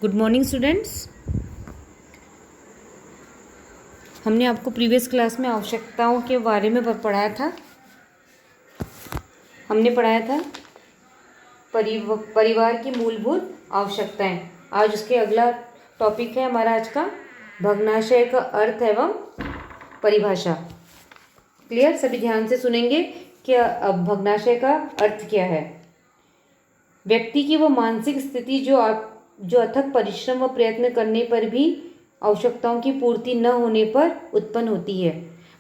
Good morning students. हमने आपको previous class में आवश्यकताओं के बारे में पढ़ाया था। हमने पढ़ाया था परिवार की मूलभूत आवश्यकताएं। आज उसके अगला टॉपिक है हमारा आज का भग्नाशय का अर्थ एवं परिभाषा। क्लियर? सभी ध्यान से सुनेंगे कि अब भग्नाशय का अर्थ क्या है। व्यक्ति की वो मानसिक स्थिति जो अथक परिश्रम व प्रयत्न करने पर भी आवश्यकताओं की पूर्ति न होने पर उत्पन्न होती है।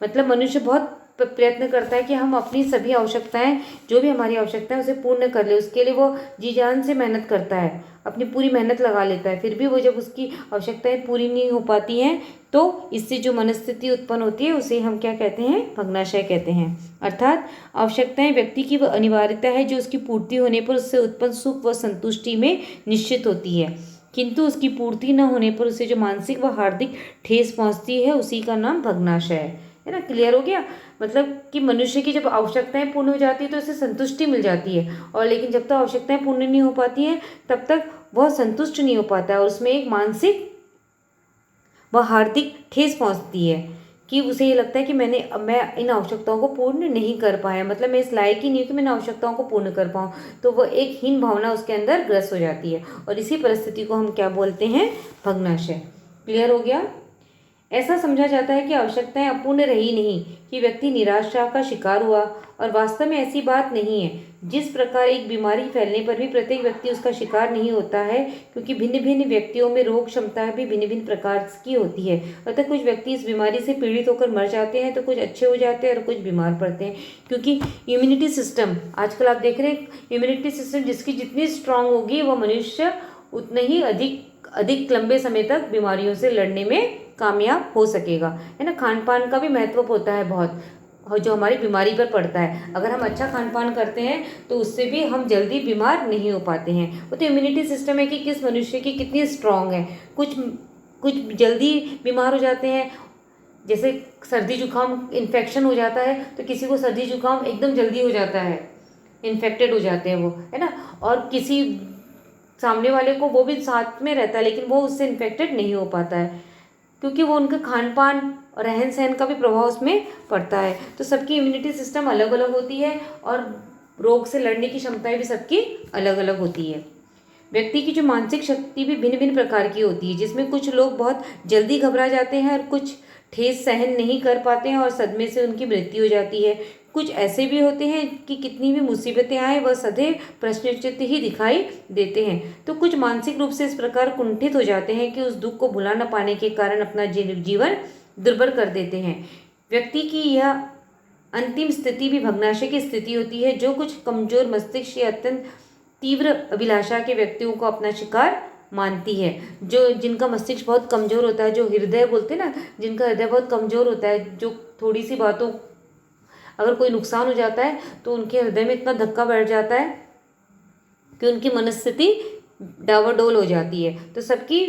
मतलब मनुष्य बहुत प्रयत्न करता है कि हम अपनी सभी आवश्यकताएं, जो भी हमारी आवश्यकताएं उसे पूर्ण कर ले। उसके लिए वो जी जान से मेहनत करता है, अपनी पूरी मेहनत लगा लेता है। फिर भी वो जब उसकी आवश्यकताएं पूरी नहीं हो पाती हैं तो इससे जो मनस्थिति उत्पन्न होती है उसे हम क्या कहते हैं? भग्नाशय कहते हैं। अर्थात आवश्यकताएं व्यक्ति की वह अनिवार्यता है जो उसकी पूर्ति होने पर उससे उत्पन्न सुख व संतुष्टि में निश्चित होती है, किंतु उसकी पूर्ति न होने पर उसे जो मानसिक व हार्दिक ठेस पहुंचती है उसी का नाम भग्नाशय है ना। क्लियर हो गया? मतलब कि मनुष्य की जब आवश्यकताएं पूर्ण हो जाती है तो उसे संतुष्टि मिल जाती है, और लेकिन जब तक आवश्यकताएं पूर्ण नहीं हो पाती हैं तब तक वह संतुष्ट नहीं हो पाता है, और उसमें एक मानसिक व हार्दिक ठेस पहुंचती है कि उसे ये लगता है कि मैं इन आवश्यकताओं को पूर्ण नहीं कर पाया, मतलब मैं इस लायक ही नहीं हूँ कि मैं इन आवश्यकताओं को पूर्ण कर पाऊँ। तो वह एक हीन भावना उसके अंदर ग्रस्त हो जाती है, और इसी परिस्थिति को हम क्या बोलते हैं? भग्नाशय। क्लियर हो गया? ऐसा समझा जाता है कि आवश्यकताएं अपूर्ण रही नहीं कि व्यक्ति निराशा का शिकार हुआ, और वास्तव में ऐसी बात नहीं है। जिस प्रकार एक बीमारी फैलने पर भी प्रत्येक व्यक्ति उसका शिकार नहीं होता है, क्योंकि भिन्न भिन्न व्यक्तियों में रोग क्षमता भी भिन्न भिन्न प्रकार की होती है। अतः कुछ व्यक्ति इस बीमारी से पीड़ित होकर मर जाते हैं तो कुछ अच्छे हो जाते हैं और कुछ बीमार पड़ते हैं, क्योंकि इम्यूनिटी सिस्टम, आजकल आप देख रहे हैं, इम्यूनिटी सिस्टम जिसकी जितनी स्ट्रांग होगी वह मनुष्य उतना ही अधिक लंबे समय तक बीमारियों से लड़ने में कामयाब हो सकेगा, है ना। खान पान का भी महत्व होता है बहुत, और जो हमारी बीमारी पर पड़ता है। अगर हम अच्छा खान पान करते हैं तो उससे भी हम जल्दी बीमार नहीं हो पाते हैं। वो तो इम्यूनिटी सिस्टम है कि किस मनुष्य की कितनी स्ट्रांग है। कुछ जल्दी बीमार हो जाते हैं, जैसे सर्दी जुकाम इन्फेक्शन हो जाता है तो किसी को सर्दी जुकाम एकदम जल्दी हो जाता है, इन्फेक्टेड हो जाते हैं वो, है ना। और किसी सामने वाले को वो भी साथ में रहता है लेकिन वो उससे इन्फेक्टेड नहीं हो पाता है, क्योंकि वो उनका खान पान और रहन सहन का भी प्रभाव उसमें पड़ता है। तो सबकी इम्यूनिटी सिस्टम अलग अलग होती है और रोग से लड़ने की क्षमताएं भी सबकी अलग अलग होती है। व्यक्ति की जो मानसिक शक्ति भी भिन्न भिन्न प्रकार की होती है, जिसमें कुछ लोग बहुत जल्दी घबरा जाते हैं और कुछ ठेस सहन नहीं कर पाते हैं और सदमे से उनकी मृत्यु हो जाती है। कुछ ऐसे भी होते हैं कि कितनी भी मुसीबतें आए वह सदैव प्रश्नचित्त ही दिखाई देते हैं। तो कुछ मानसिक रूप से इस प्रकार कुंठित हो जाते हैं कि उस दुख को भुला न पाने के कारण अपना जीवन दुर्भर कर देते हैं। व्यक्ति की यह अंतिम स्थिति भी भग्नाशय की स्थिति होती है, जो कुछ कमजोर मस्तिष्क या अत्यंत तीव्र अभिलाषा के व्यक्तियों को अपना शिकार मानती है। जिनका मस्तिष्क बहुत कमजोर होता है, जो हृदय बोलते हैं ना, जिनका हृदय बहुत कमजोर होता है, जो थोड़ी सी बातों, अगर कोई नुकसान हो जाता है तो उनके हृदय में इतना धक्का बैठ जाता है कि उनकी मनस्थिति डावाडोल हो जाती है। तो सबकी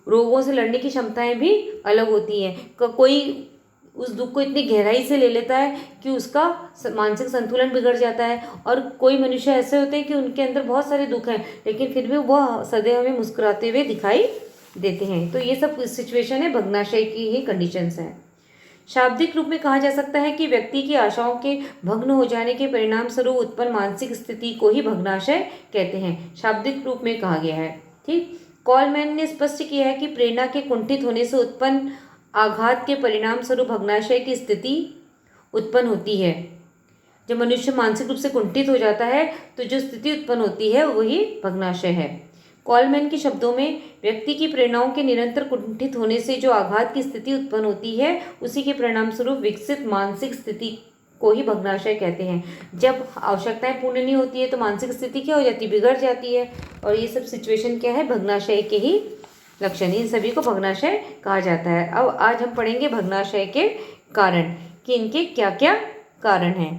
रोगों से लड़ने की क्षमताएं भी अलग होती हैं। कोई उस दुख को इतनी गहराई से ले लेता है कि उसका मानसिक संतुलन बिगड़ जाता है, और कोई मनुष्य ऐसे होते हैं कि उनके अंदर बहुत सारे दुख हैं लेकिन फिर भी वह सदैव हमें मुस्कुराते हुए दिखाई देते हैं। तो ये सब सिचुएशन है, भग्नाशय की ही कंडीशंस हैं। शाब्दिक रूप में कहा जा सकता है कि व्यक्ति की आशाओं के भग्न हो जाने के परिणाम स्वरूप उत्पन्न मानसिक स्थिति को ही भग्नाशय कहते हैं। शाब्दिक रूप में कहा गया है। ठीक, कॉलमैन ने स्पष्ट किया है कि प्रेरणा के कुंठित होने से उत्पन्न आघात के परिणाम स्वरूप भग्नाशय की स्थिति उत्पन्न होती है। जब मनुष्य मानसिक रूप से कुंठित हो जाता है तो जो स्थिति उत्पन्न होती है वही भग्नाशय है। कॉलमैन के शब्दों में व्यक्ति की प्रेरणाओं के निरंतर कुंठित होने से जो आघात की स्थिति उत्पन्न होती है उसी के परिणाम स्वरूप विकसित मानसिक स्थिति को ही भग्नाशय कहते हैं। जब आवश्यकताएं पूर्ण नहीं होती है तो मानसिक स्थिति क्या हो जाती है? बिगड़ जाती है। और ये सब सिचुएशन क्या है? भग्नाशय के ही लक्षण, इन सभी को भग्नाशय कहा जाता है। अब आज हम पढ़ेंगे भग्नाशय के कारण कि इनके क्या क्या कारण हैं।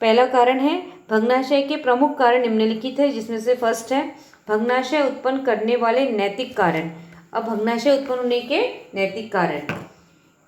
पहला कारण है भग्नाशय के प्रमुख कारण निम्नलिखित है, जिसमें से फर्स्ट है भग्नाशय उत्पन्न करने वाले नैतिक कारण। अब भग्नाशय उत्पन्न होने के नैतिक कारण,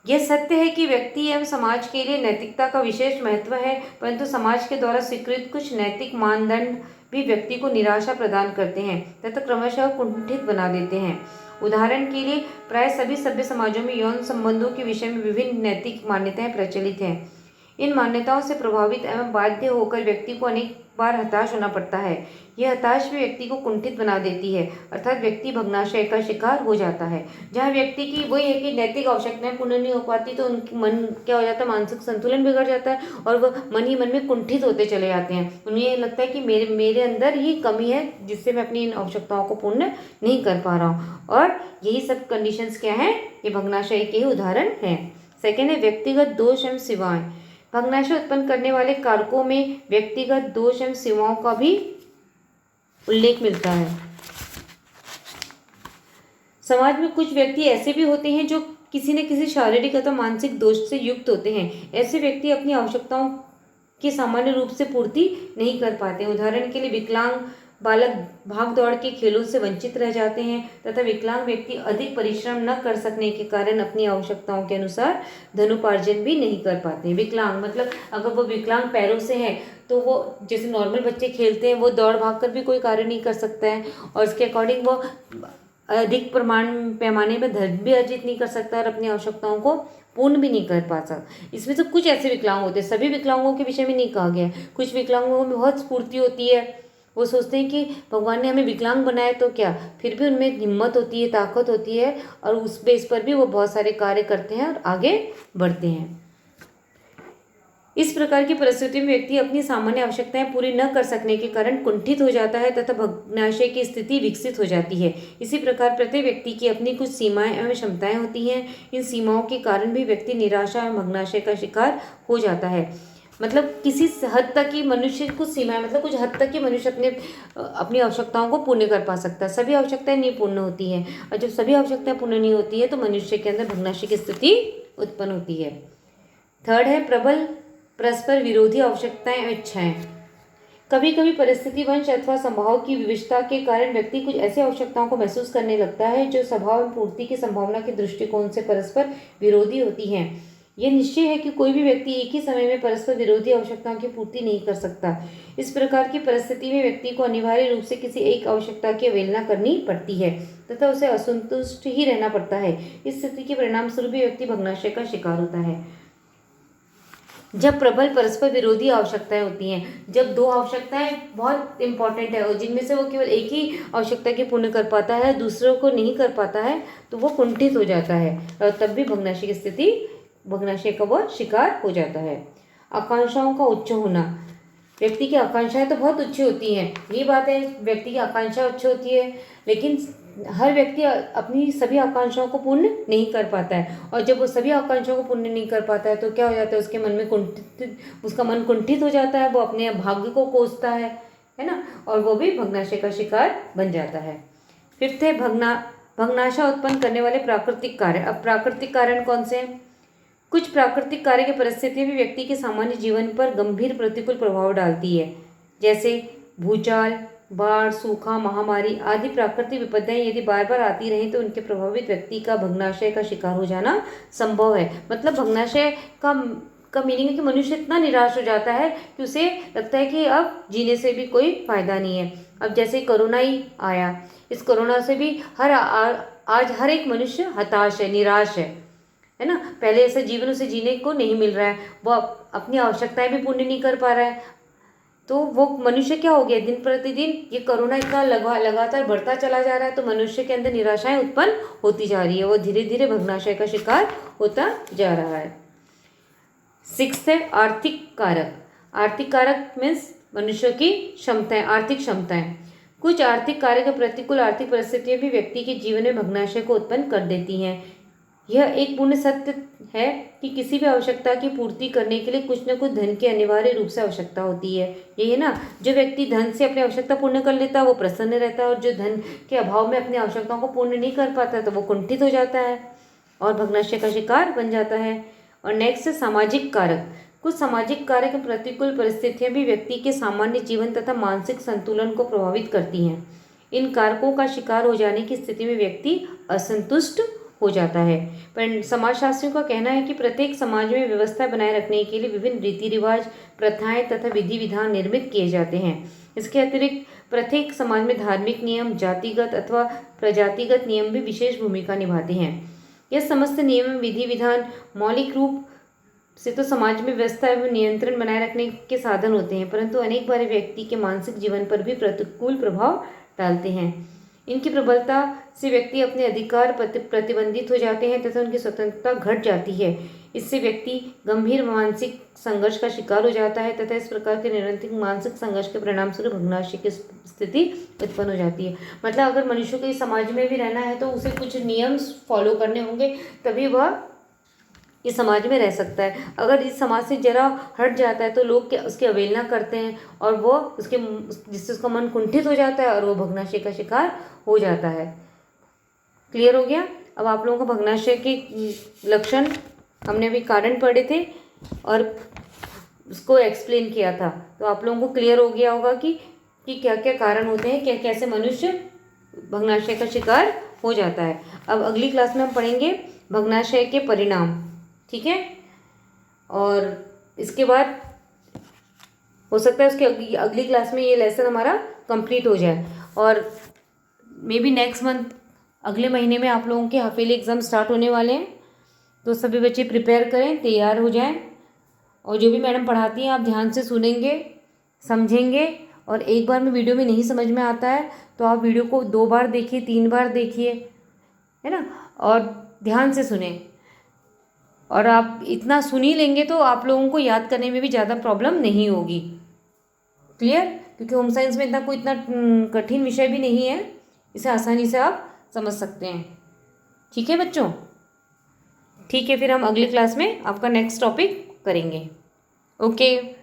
यह सत्य है कि व्यक्ति एवं समाज के लिए नैतिकता का विशेष महत्व है, परंतु समाज के द्वारा स्वीकृत कुछ नैतिक मानदंड भी व्यक्ति को निराशा प्रदान करते हैं तथा क्रमशः कुंठित बना देते हैं। उदाहरण के लिए प्राय सभी सभ्य समाजों में यौन संबंधों के विषय में विभिन्न नैतिक मान्यताएं प्रचलित हैं। इन मान्यताओं से प्रभावित एवं बाध्य होकर व्यक्ति को अनेक बार हताश होना पड़ता है। यह हताश भी व्यक्ति को कुंठित बना देती है, अर्थात व्यक्ति भग्नाशय का शिकार हो जाता है। जहाँ व्यक्ति की वही है कि नैतिक आवश्यकताएं पूर्ण नहीं हो पाती तो उनकी मन क्या हो जाता है, मानसिक संतुलन बिगड़ जाता है और वह मन ही मन में कुंठित होते चले जाते हैं। उन्हें ये लगता है कि मेरे अंदर ही कमी है जिससे मैं अपनी इन आवश्यकताओं को पूर्ण नहीं कर पा रहा हूँ, और यही सब कंडीशंस क्या हैं, ये भग्नाशय के ही उदाहरण हैं। सेकेंड है व्यक्तिगत दोष एवं सेवाएं। भग्नाशय उत्पन्न करने वाले कारकों में व्यक्तिगत दोष एवं सेवाओं का भी उल्लेख मिलता है। समाज में कुछ व्यक्ति ऐसे भी होते हैं जो किसी न किसी शारीरिक अथवा मानसिक दोष से युक्त होते हैं। ऐसे व्यक्ति अपनी आवश्यकताओं की सामान्य रूप से पूर्ति नहीं कर पाते। उदाहरण के लिए विकलांग बालक भाग दौड़ के खेलों से वंचित रह जाते हैं तथा विकलांग व्यक्ति अधिक परिश्रम न कर सकने के कारण अपनी आवश्यकताओं के अनुसार धनोपार्जन भी नहीं कर पाते। विकलांग मतलब अगर वो विकलांग पैरों से है तो वो जैसे नॉर्मल बच्चे खेलते हैं वो दौड़ भाग कर भी कोई कार्य नहीं कर सकता है, और इसके अकॉर्डिंग वो अधिक पैमाने में धन भी अर्जित नहीं कर सकता और अपनी आवश्यकताओं को पूर्ण भी नहीं कर पाता। इसमें तो कुछ ऐसे विकलांग होते हैं, सभी विकलांगों के विषय में नहीं कहा गया है। कुछ विकलांगों में बहुत स्फूर्ति होती है, वो सोचते हैं कि भगवान ने हमें विकलांग बनाया तो क्या, फिर भी उनमें हिम्मत होती है, ताकत होती है, और उस बेस पर भी वो बहुत सारे कार्य करते हैं और आगे बढ़ते हैं। इस प्रकार की परिस्थिति में व्यक्ति अपनी सामान्य आवश्यकताएं पूरी न कर सकने के कारण कुंठित हो जाता है तथा भग्नाशय की स्थिति विकसित हो जाती है। इसी प्रकार प्रत्येक व्यक्ति की अपनी कुछ सीमाएं एवं क्षमताएं होती हैं। इन सीमाओं के कारण भी व्यक्ति निराशा एवं भग्नाशय का शिकार हो जाता है। मतलब किसी हद तक ही मनुष्य कुछ सीमाएं, मतलब कुछ हद तक ही मनुष्य अपनी आवश्यकताओं को पूर्ण कर पा सकता है। सभी आवश्यकताएं नहीं पूर्ण होती हैं, और जब सभी आवश्यकताएं पूर्ण नहीं होती है तो मनुष्य के अंदर भग्नाशय की स्थिति उत्पन्न होती है। थर्ड है प्रबल परस्पर विरोधी आवश्यकताएं एवं इच्छाएं। कभी कभी परिस्थितिवश अथवा स्वभाव की विविधता के कारण व्यक्ति कुछ ऐसी आवश्यकताओं को महसूस करने लगता है जो स्वभाव एवं पूर्ति की संभावना के दृष्टिकोण से परस्पर विरोधी होती हैं। यह निश्चय है कि कोई भी व्यक्ति एक ही समय में परस्पर विरोधी आवश्यकताओं की पूर्ति नहीं कर सकता। इस प्रकार की परिस्थिति में व्यक्ति को अनिवार्य रूप से किसी एक आवश्यकता की अवहेलना करनी पड़ती है तथा उसे असंतुष्ट ही रहना पड़ता है। इस स्थिति के परिणाम स्वरूप व्यक्ति भग्नाशय का शिकार होता है। जब प्रबल परस्पर विरोधी आवश्यकताएं होती हैं, जब दो आवश्यकताएं बहुत इंपॉर्टेंट है और जिनमें से वो केवल एक ही आवश्यकता की पूर्ण कर पाता है, दूसरों को नहीं कर पाता है, तो वो कुंठित हो जाता है और तब भी भग्नाशय का वो शिकार हो जाता है। आकांक्षाओं का उच्च होना। व्यक्ति की आकांक्षाएं तो बहुत उच्च होती हैं, ये बात है, व्यक्ति की आकांक्षा उच्च होती है, लेकिन हर व्यक्ति अपनी सभी आकांक्षाओं को पूर्ण नहीं कर पाता है, और जब वो सभी आकांक्षाओं को पूर्ण नहीं कर पाता है तो क्या हो जाता है, उसके मन में उसका मन कुंठित हो जाता है, वो अपने भाग्य को कोसता है ना, और वो भी भग्नाशय का शिकार बन जाता है। फिफ्थ है भग्नाशय उत्पन्न करने वाले प्राकृतिक कारण। अब प्राकृतिक कारण कौन से हैं? कुछ प्राकृतिक कार्य की परिस्थितियां भी व्यक्ति के सामान्य जीवन पर गंभीर प्रतिकूल प्रभाव डालती है, जैसे भूचाल, बाढ़, सूखा, महामारी आदि प्राकृतिक विपदाएं यदि बार बार आती रहें तो उनके प्रभावित व्यक्ति का भग्नाशय का शिकार हो जाना संभव है। मतलब भग्नाशय का मीनिंग है कि मनुष्य इतना निराश हो जाता है कि उसे लगता है कि अब जीने से भी कोई फायदा नहीं है। अब जैसे कोरोना ही आया, इस कोरोना से भी आज हर एक मनुष्य हताश है, निराश है ना। पहले ऐसा जीवन उसे जीने को नहीं मिल रहा है, वो अपनी आवश्यकताएं भी पूर्ण नहीं कर पा रहा है, तो वो मनुष्य क्या हो गया, दिन प्रतिदिन ये कोरोना इतना लगातार बढ़ता चला जा रहा है, तो मनुष्य के अंदर निराशाएं उत्पन्न होती जा रही है, वो धीरे धीरे भग्नाशय का शिकार होता जा रहा है। सिक्स्थ है आर्थिक कारक। आर्थिक कारक मीन्स मनुष्य की क्षमताएं, आर्थिक क्षमताएं। कुछ आर्थिक कारक या प्रतिकूल आर्थिक परिस्थितियां भी व्यक्ति के जीवन में भग्नाशय को उत्पन्न कर देती हैं। यह एक पूर्ण सत्य है कि किसी भी आवश्यकता की पूर्ति करने के लिए कुछ न कुछ धन की अनिवार्य रूप से आवश्यकता होती है। यही है ना, जो व्यक्ति धन से अपनी आवश्यकता पूर्ण कर लेता है वो प्रसन्न रहता है, और जो धन के अभाव में अपनी आवश्यकताओं को पूर्ण नहीं कर पाता तो वो कुंठित हो जाता है और भग्नाशय का शिकार बन जाता है। और नेक्स्ट है सामाजिक कारक। कुछ सामाजिक कारक प्रतिकूल परिस्थितियां भी व्यक्ति के सामान्य जीवन तथा मानसिक संतुलन को प्रभावित करती हैं। इन कारकों का शिकार हो जाने की स्थिति में व्यक्ति असंतुष्ट हो जाता है। पर समाजशास्त्रियों का कहना है कि प्रत्येक समाज में व्यवस्था बनाए रखने के लिए विभिन्न रीति रिवाज, प्रथाएं तथा विधि विधान निर्मित किए जाते हैं। इसके अतिरिक्त प्रत्येक समाज में धार्मिक नियम, जातिगत अथवा प्रजातिगत नियम भी विशेष भूमिका निभाते हैं। यह समस्त नियम, विधि विधान मौलिक रूप से तो समाज में व्यवस्था एवं नियंत्रण बनाए रखने के साधन होते हैं, परंतु अनेक बार व्यक्ति के मानसिक जीवन पर भी प्रतिकूल प्रभाव डालते हैं। इनकी प्रबलता से व्यक्ति अपने अधिकार प्रतिबंधित हो जाते हैं तथा उनकी स्वतंत्रता घट जाती है। इससे व्यक्ति गंभीर मानसिक संघर्ष का शिकार हो जाता है तथा इस प्रकार के निरंतर मानसिक संघर्ष के परिणाम स्वरूप भग्नाशय की स्थिति उत्पन्न हो जाती है। मतलब अगर मनुष्य को इस समाज में भी रहना है तो उसे कुछ नियम फॉलो करने होंगे, तभी वह इस समाज में रह सकता है। अगर इस समाज से जरा हट जाता है तो लोग क्या उसकी अवहेलना करते हैं और वो जिससे उसका मन कुंठित हो जाता है और वो भग्नाशय का शिकार हो जाता है। क्लियर हो गया? अब आप लोगों को भग्नाशय के लक्षण हमने अभी कारण पढ़े थे और उसको एक्सप्लेन किया था, तो आप लोगों को क्लियर हो गया होगा कि क्या क्या कारण होते हैं, कैसे मनुष्य भग्नाशय का शिकार हो जाता है। अब अगली क्लास में हम पढ़ेंगे भग्नाशय के परिणाम, ठीक है? और इसके बाद हो सकता है उसके अगली क्लास में ये लेसन हमारा कंप्लीट हो जाए और मे बी नेक्स्ट मंथ, अगले महीने में आप लोगों के हाफ ईयरली एग्ज़ाम स्टार्ट होने वाले हैं, तो सभी बच्चे प्रिपेयर करें, तैयार हो जाएं और जो भी मैडम पढ़ाती हैं आप ध्यान से सुनेंगे, समझेंगे। और एक बार में वीडियो में नहीं समझ में आता है तो आप वीडियो को 2 बार देखिए, 3 बार देखिए, है ना, और ध्यान से सुने। और आप इतना सुन ही लेंगे तो आप लोगों को याद करने में भी ज़्यादा प्रॉब्लम नहीं होगी। क्लियर? क्योंकि होम साइंस में इतना कठिन विषय भी नहीं है, इसे आसानी से आप समझ सकते हैं। ठीक है बच्चों? ठीक है, फिर हम अगली क्लास में आपका नेक्स्ट टॉपिक करेंगे। ओके।